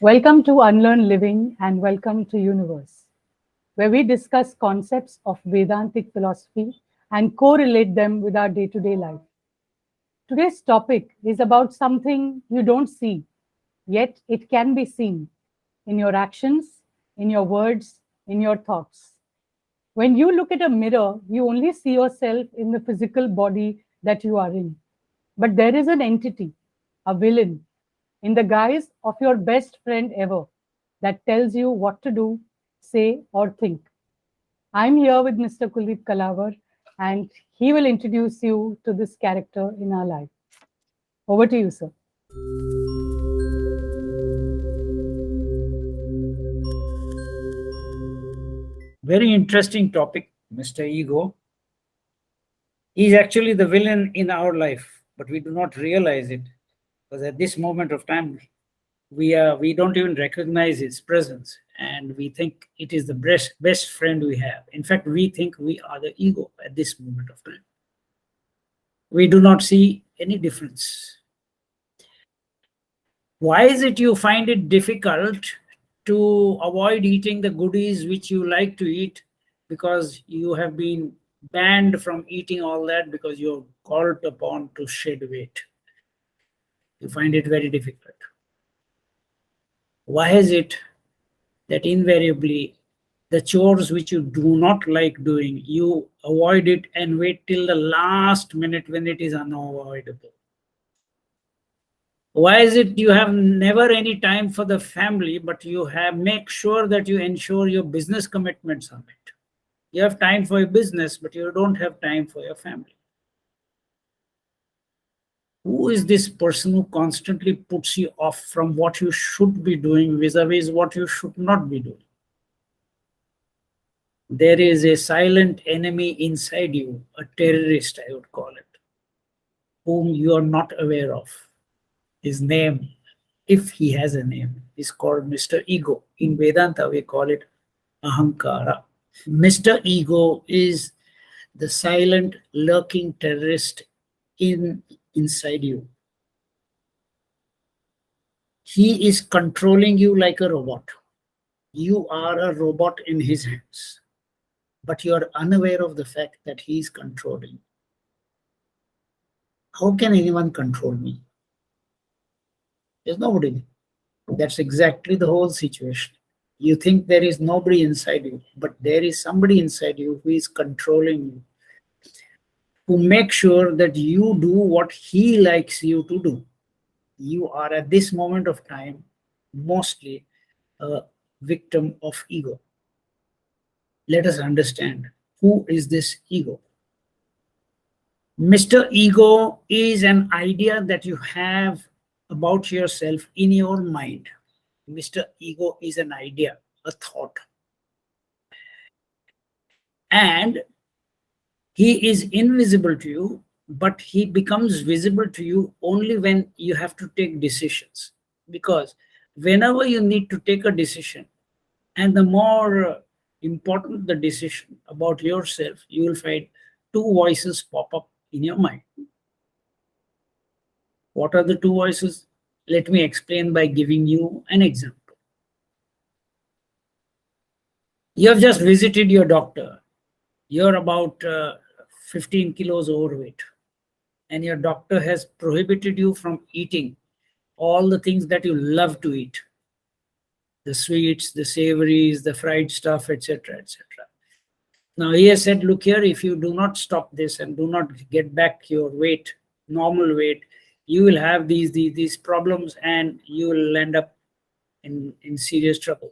Welcome to Unlearn Living and welcome to Youniverse, where we discuss concepts of Vedantic philosophy and correlate them with our day to day life. Today's topic is about something you don't see, yet it can be seen in your actions, in your words, in your thoughts. When you look at a mirror, you only see yourself in the physical body that you are in. But there is an entity, a villain, in the guise of your best friend ever that tells you what to do, say, or think. I'm here with Mr. Kuldeep Kalawar, and he will introduce you to this character in our life. Over to you, sir. Very interesting topic, Mr. Ego. He's actually the villain in our life, but we do not realize it because at this moment of time, we don't even recognize its presence, and we think it is the best friend we have. In fact, we think we are the ego at this moment of time. We do not see any difference. Why is it you find it difficult to avoid eating the goodies which you like to eat? Because you have been banned from eating all that because you're called upon to shed weight. You find it very difficult. Why is it that invariably the chores which you do not like doing, you avoid it and wait till the last minute when it is unavoidable? Why is it you have never any time for the family, but you have make sure that you ensure your business commitments are met? You have time for your business, but you don't have time for your family. Who is this person who constantly puts you off from what you should be doing vis-a-vis what you should not be doing? There is a silent enemy inside you, a terrorist, I would call it, whom you are not aware of. His name, if he has a name, is called Mr. Ego. In Vedanta, we call it Ahankara. Mr. Ego is the silent, lurking terrorist inside you. He is controlling you like a robot. You are a robot in his hands, but you are unaware of the fact that he is controlling. How can anyone control me? There's nobody. That's exactly the whole situation. You think there is nobody inside you, but there is somebody inside you who is controlling you, who makes sure that you do what he likes you to do. You are at this moment of time mostly a victim of ego. Let us understand who is this ego. Mr. Ego is an idea that you have about yourself in your mind. Mr. Ego is an idea, a thought. And he is invisible to you, but he becomes visible to you only when you have to take decisions. Because whenever you need to take a decision, and the more important the decision about yourself, you will find two voices pop up in your mind. What are the two voices? Let me explain by giving you an example. You have just visited your doctor. You're about 15 kilos overweight, and your doctor has prohibited you from eating all the things that you love to eat, the sweets, the savories, the fried stuff, etc., etc. Now he has said, look here, if you do not stop this and do not get back your weight, normal weight, you will have these problems and you will end up in serious trouble.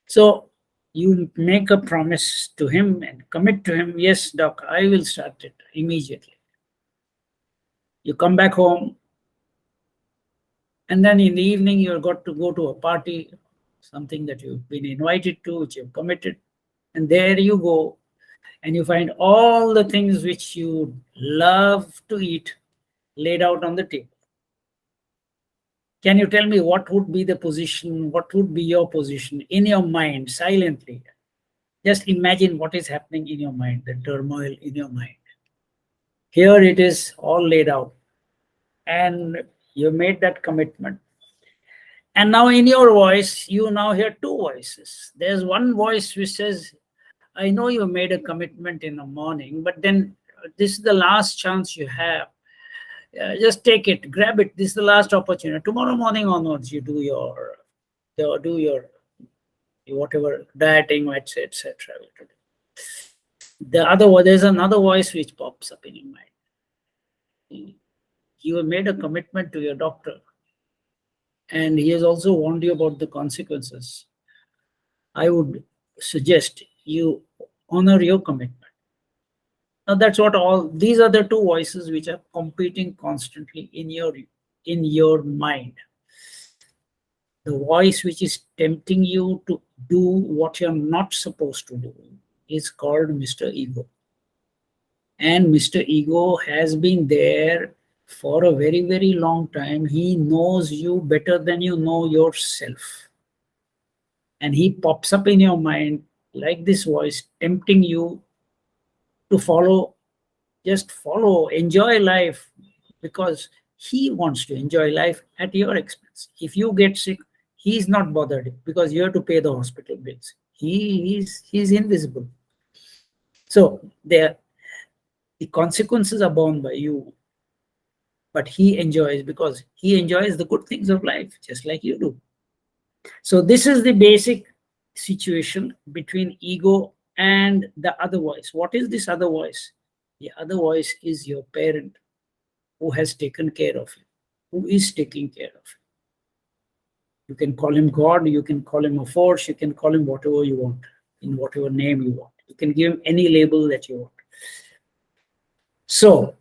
So you make a promise to him and commit to him, yes, doc, I will start it immediately. You come back home, and then in the evening you've got to go to a party, something that you've been invited to, which you've committed, and there you go, and you find all the things which you love to eat laid out on the table. Can you tell me what would be the position, what would be your position in your mind silently? Just imagine what is happening in your mind, the turmoil in your mind. Here it is all laid out, and you made that commitment. And now in your voice, you now hear two voices. There's one voice which says, I know you made a commitment in the morning, but then this is the last chance you have. Just take it, grab it. This is the last opportunity. Tomorrow morning onwards, you do your whatever dieting, etc. There's another voice which pops up in your mind. You have made a commitment to your doctor, and he has also warned you about the consequences. I would suggest you honor your commitment. Now that's what all these are the two voices which are competing constantly in your mind. The voice which is tempting you to do what you're not supposed to do is called Mr. Ego. And Mr. Ego has been there for a very, very long time. He knows you better than you know yourself. And he pops up in your mind like this voice, tempting you to just follow, enjoy life, because he wants to enjoy life at your expense. If you get sick, he's not bothered because you have to pay the hospital bills. He's invisible. So the consequences are borne by you, but he enjoys because he enjoys the good things of life, just like you do. So this is the basic situation between ego and the other voice. What is this other voice? The other voice is your parent who has taken care of you, who is taking care of you. You can call him God, you can call him a force, you can call him whatever you want, in whatever name you want. You can give him any label that you want. So,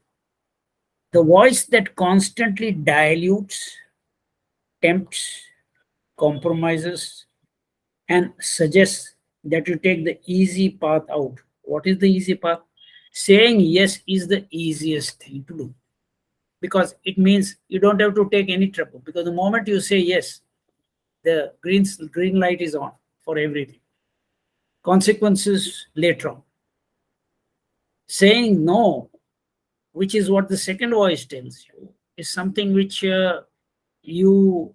the voice that constantly dilutes, tempts, compromises, and suggests that you take the easy path out. What is the easy path? Saying yes is the easiest thing to do, because it means you don't have to take any trouble, because the moment you say yes, the green light is on for everything. Consequences later on. Saying no, which is what the second voice tells you, is something which you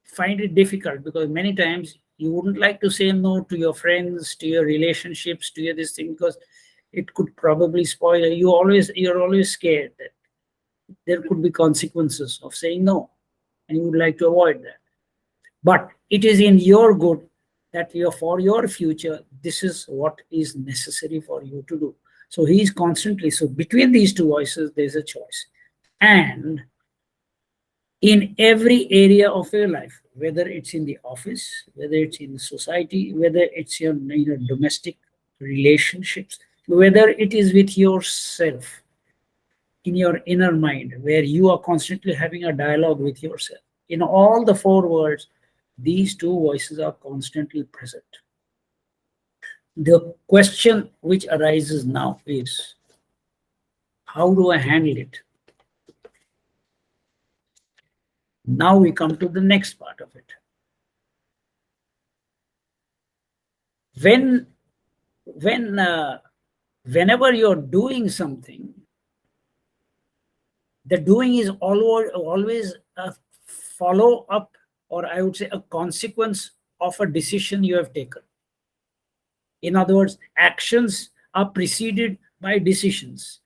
find it difficult, because many times you wouldn't like to say no to your friends, to your relationships, to your this thing, because it could probably spoil. You're always scared that there could be consequences of saying no, and you would like to avoid that. But it is in your good that for your future, this is what is necessary for you to do. So he is constantly, so between these two voices, there's a choice. And in every area of your life, whether it's in the office, whether it's in society, whether it's your domestic relationships, whether it is with yourself, in your inner mind, where you are constantly having a dialogue with yourself, in all the four worlds, these two voices are constantly present. The question which arises now is, how do I handle it? Now we come to the next part of it. Whenever you're doing something, the doing is always a follow up, or I would say a consequence of a decision you have taken. In other words, actions are preceded by decisions,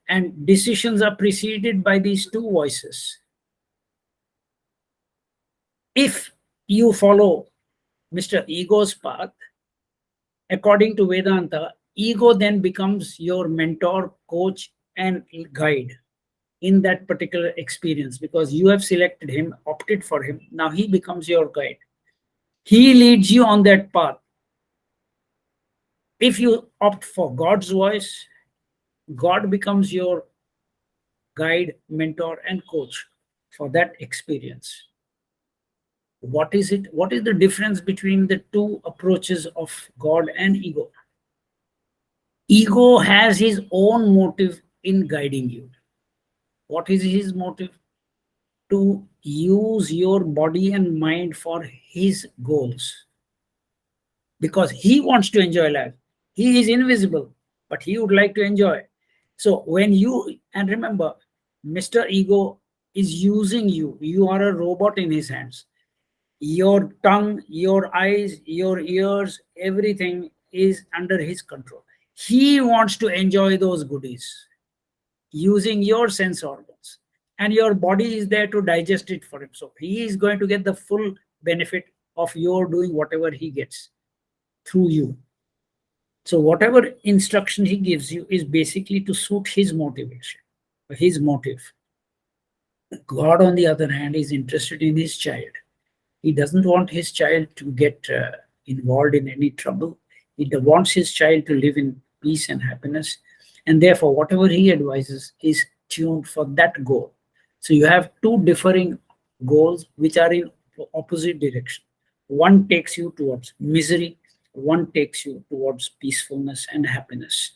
and decisions are preceded by these two voices. If you follow Mr. Ego's path, according to Vedanta, ego then becomes your mentor, coach, and guide in that particular experience, because you have selected him, opted for him. Now he becomes your guide. He leads you on that path. If you opt for God's voice, God becomes your guide, mentor, and coach for that experience. What is it? What is the difference between the two approaches of God and ego? Ego has his own motive in guiding you. What is his motive? To use your body and mind for his goals, because he wants to enjoy life. He is invisible, but he would like to enjoy. So when you, and remember, Mr. Ego is using you. You are a robot in his hands. Your tongue, your eyes, your ears, everything is under his control. He wants to enjoy those goodies using your sense organs, and your body is there to digest it for him. So he is going to get the full benefit of your doing whatever he gets through you. So whatever instruction he gives you is basically to suit his motivation, his motive. God, on the other hand, is interested in his child. He doesn't want his child to get involved in any trouble. He wants his child to live in peace and happiness. And therefore, whatever he advises is tuned for that goal. So you have two differing goals which are in opposite direction. One takes you towards misery, one takes you towards peacefulness and happiness.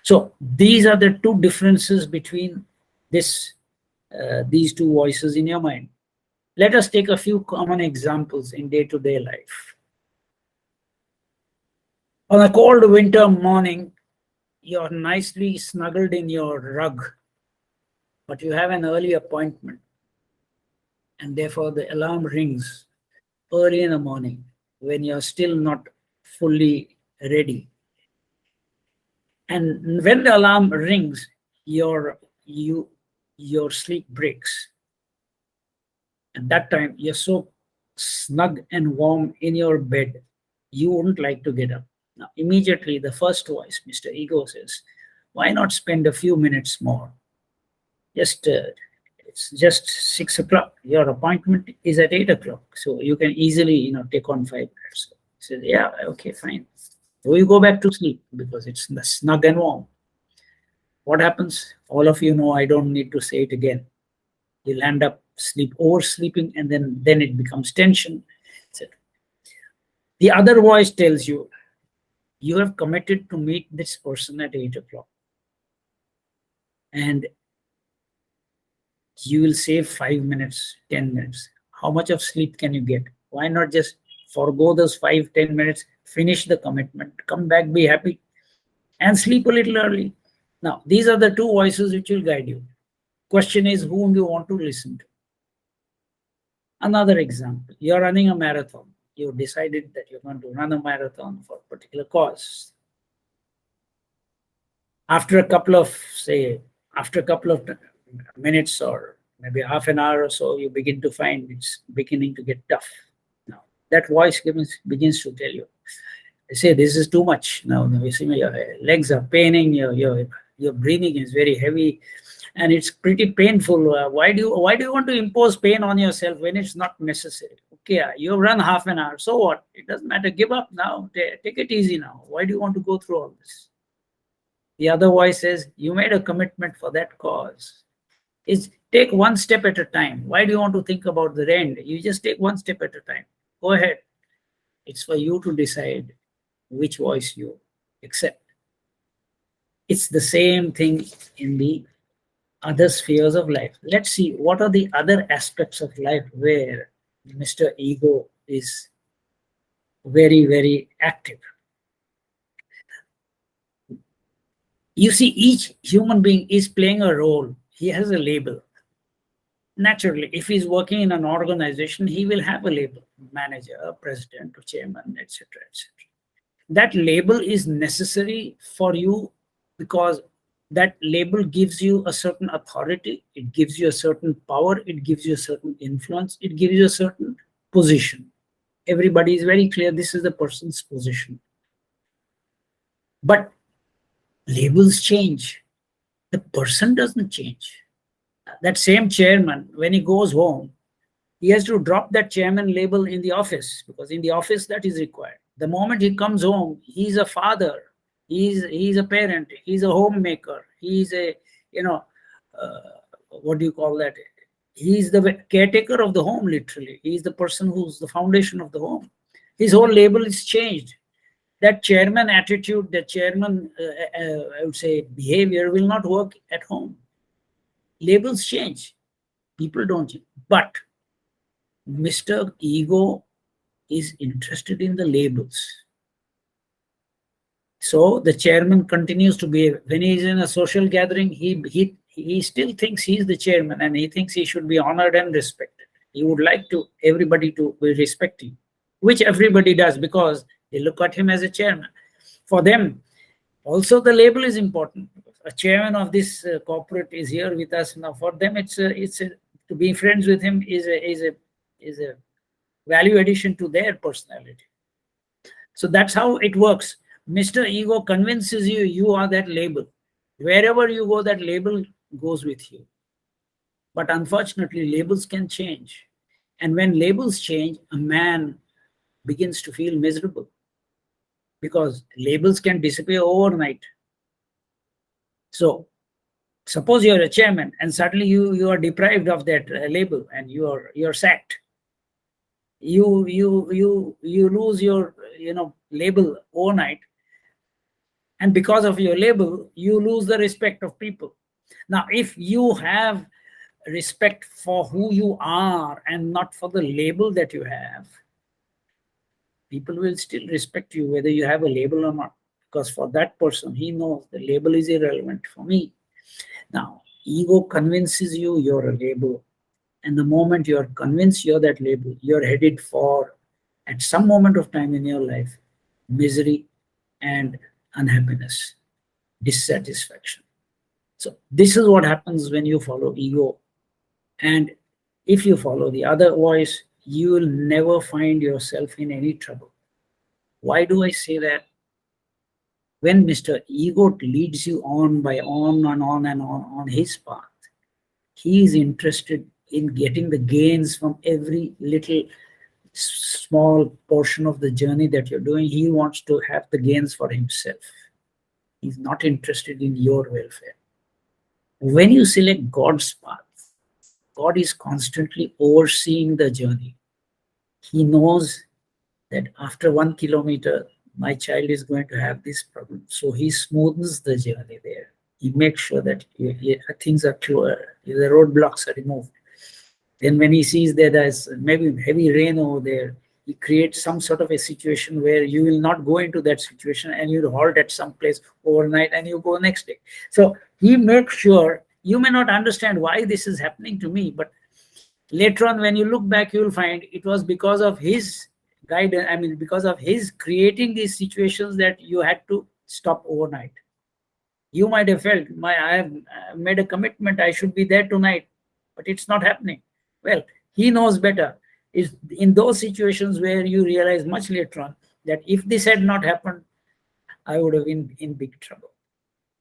So these are the two differences between these two voices in your mind. Let us take a few common examples in day-to-day life. On a cold winter morning, you're nicely snuggled in your rug, but you have an early appointment, and therefore the alarm rings early in the morning when you're still not fully ready. And when the alarm rings, your sleep breaks. At that time, you're so snug and warm in your bed, you wouldn't like to get up. Now, immediately, the first voice, Mr. Ego, says, why not spend a few minutes more? It's just 6 o'clock. Your appointment is at 8 o'clock. So you can easily, take on 5 minutes. He says, yeah, okay, fine. So you go back to sleep because it's snug and warm. What happens? All of you know, I don't need to say it again. You'll end up oversleeping, and then it becomes tension, etc. The other voice tells you, you have committed to meet this person at 8 o'clock. And you will save 5 minutes, 10 minutes. How much of sleep can you get? Why not just forego those 5-10 minutes, finish the commitment, come back, be happy, and sleep a little early? Now, these are the two voices which will guide you. Question is, whom you want to listen to. Another example, you're running a marathon. You decided that you're going to run a marathon for a particular cause. After a couple of minutes or maybe half an hour or so, you begin to find it's beginning to get tough. Now, that voice begins to tell you, I say, this is too much. Now, you see your legs are paining, your breathing is very heavy, and it's pretty painful. Why do you want to impose pain on yourself when it's not necessary? Okay, you've run half an hour. So what? It doesn't matter. Give up now. Take it easy now. Why do you want to go through all this? The other voice says, you made a commitment for that cause. It's take one step at a time. Why do you want to think about the end? You just take one step at a time. Go ahead. It's for you to decide which voice you accept. It's the same thing in the other spheres of life. Let's see what are the other aspects of life where Mr. Ego is very, very active. You see, each human being is playing a role. He has a label. Naturally, if he's working in an organization, he will have a label: manager, president, chairman, etc., etc. That label is necessary for you because that label gives you a certain authority, it gives you a certain power, it gives you a certain influence, it gives you a certain position. Everybody is very clear this is the person's position. But labels change. The person doesn't change. That same chairman, when he goes home, he has to drop that chairman label in the office because in the office that is required. The moment he comes home, he's a father, he's a parent, he's a homemaker, he's a, what do you call that? He's the caretaker of the home, literally. He's the person who's the foundation of the home. His whole label is changed. That chairman attitude, that chairman, I would say, behavior will not work at home. Labels change. People don't change. But Mr. Ego is interested in the labels. So the chairman continues to behave. When he is in a social gathering, he still thinks he is the chairman and he thinks he should be honored and respected. He would like to everybody to be respecting, which everybody does because they look at him as a chairman. For them, also the label is important. A chairman of this corporate is here with us now. For them, to be friends with him is a value addition to their personality. So that's how it works. Mr. Ego convinces you you are that label. Wherever you go, that label goes with you. But unfortunately, labels can change. And when labels change, a man begins to feel miserable because labels can disappear overnight. So suppose you're a chairman and suddenly you are deprived of that label and you're sacked. You lose your label overnight, and because of your label you lose the respect of people. Now if you have respect for who you are and not for the label that you have, people will still respect you whether you have a label or not, because for that person he knows the label is irrelevant for me. Now ego convinces you you're a label, and the moment you're convinced you're that label, you're headed for, at some moment of time in your life, misery and unhappiness, dissatisfaction. So this is what happens when you follow ego. And if you follow the other voice, you will never find yourself in any trouble. Why do I say that? When Mr. Ego leads you on by on and on and on his path, he is interested in getting the gains from every little small portion of the journey that you're doing. He wants to have the gains for himself. He's not interested in your welfare. When you select God's path, God is constantly overseeing the journey. He knows that after 1 kilometer, my child is going to have this problem. So he smoothens the journey there. He makes sure that things are clear, the roadblocks are removed. Then when he sees that there's maybe heavy rain over there, he creates some sort of a situation where you will not go into that situation and you'll halt at some place overnight and you go next day. So he makes sure, you may not understand why this is happening to me, but later on when you look back, you will find it was because of his guidance, because of his creating these situations that you had to stop overnight. You might have felt, I have made a commitment, I should be there tonight, but it's not happening. Well, he knows better. Is in those situations where you realize much later on that if this had not happened, I would have been in big trouble.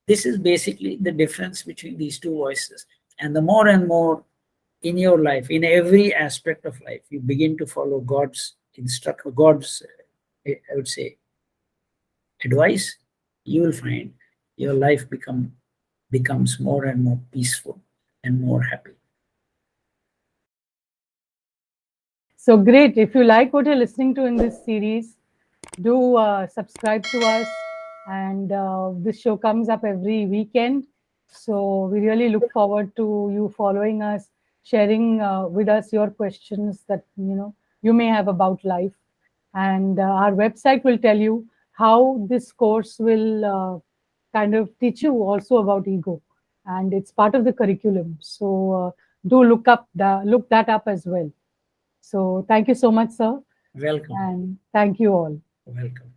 This is basically the difference between these two voices. And the more and more in your life, in every aspect of life, you begin to follow God's I would say, advice, you will find your life becomes more and more peaceful and more happy. So great. If you like what you're listening to in this series, do subscribe to us. And this show comes up every weekend. So we really look forward to you following us, sharing with us your questions that you may have about life. And our website will tell you how this course will kind of teach you also about ego, and it's part of the curriculum. So do look that up as well. So thank you so much, sir. Welcome. And thank you all. Welcome.